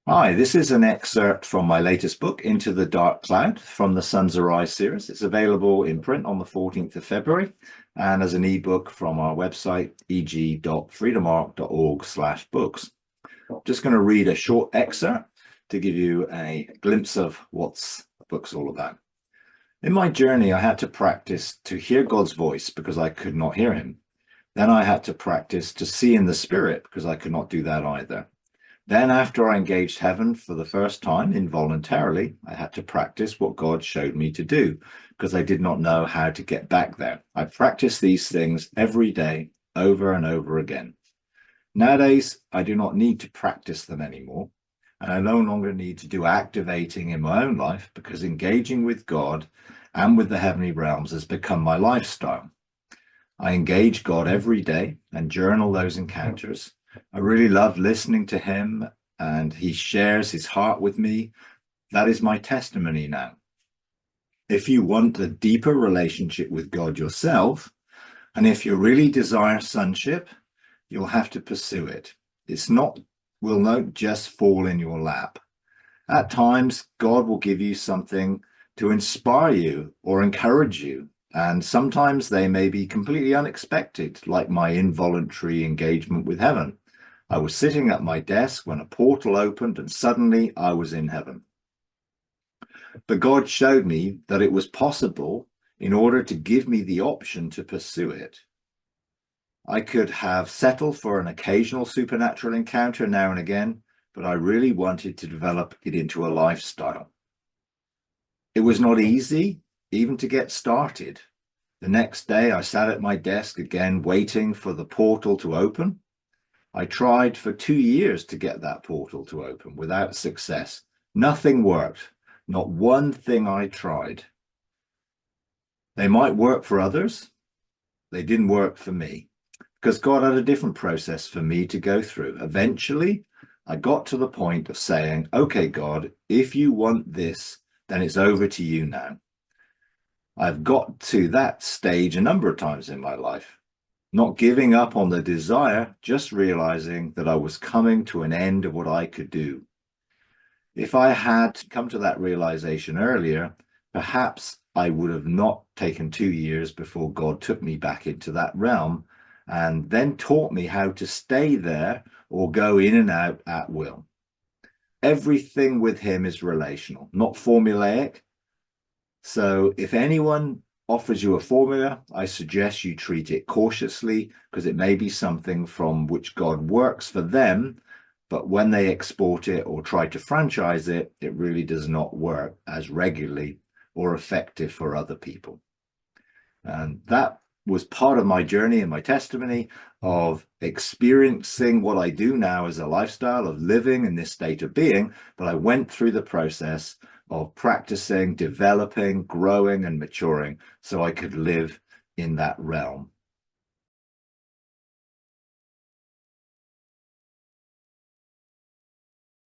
Hi, this is an excerpt from my latest book, Into the Dark Cloud, from the Suns Arise series. It's available in print on the 14th of February and as an ebook from our website, eg.freedomark.org/books. I'm just going to read a short excerpt to give you a glimpse of what's the book's all about. In my journey, I had to practice to hear God's voice because I could not hear him. Then I had to practice to see in the spirit because I could not do that either. Then, after I engaged heaven for the first time involuntarily, I had to practice what God showed me to do because I did not know how to get back there. I practice these things every day, over and over again. Nowadays, I do not need to practice them anymore, and I no longer need to do activating in my own life because engaging with God and with the heavenly realms has become my lifestyle. I engage God every day and journal those encounters. I really love listening to him, and he shares his heart with me. That is my testimony now. If you want a deeper relationship with God yourself, and if you really desire sonship, you'll have to pursue it. Will not just fall in your lap. At times, God will give you something to inspire you or encourage you. And sometimes they may be completely unexpected, like my involuntary engagement with heaven. I was sitting at my desk when a portal opened and suddenly I was in heaven. But God showed me that it was possible in order to give me the option to pursue it. I could have settled for an occasional supernatural encounter now and again, but I really wanted to develop it into a lifestyle. It was not easy, even to get started. The next day, I sat at my desk again, waiting for the portal to open. I tried for 2 years to get that portal to open without success. Nothing worked. Not one thing I tried. They might work for others. They didn't work for me because God had a different process for me to go through. Eventually, I got to the point of saying, okay, God, if you want this, then it's over to you now. I've got to that stage a number of times in my life, not giving up on the desire, just realizing that I was coming to an end of what I could do. If I had come to that realization earlier, perhaps I would have not taken 2 years before God took me back into that realm and then taught me how to stay there or go in and out at will. Everything with him is relational, not formulaic. So if anyone offers you a formula, I suggest you treat it cautiously because it may be something from which God works for them, but when they export it or try to franchise it, it really does not work as regularly or effective for other people. And that was part of my journey and my testimony of experiencing what I do now as a lifestyle of living in this state of being, but I went through the process of practicing, developing, growing, and maturing so I could live in that realm.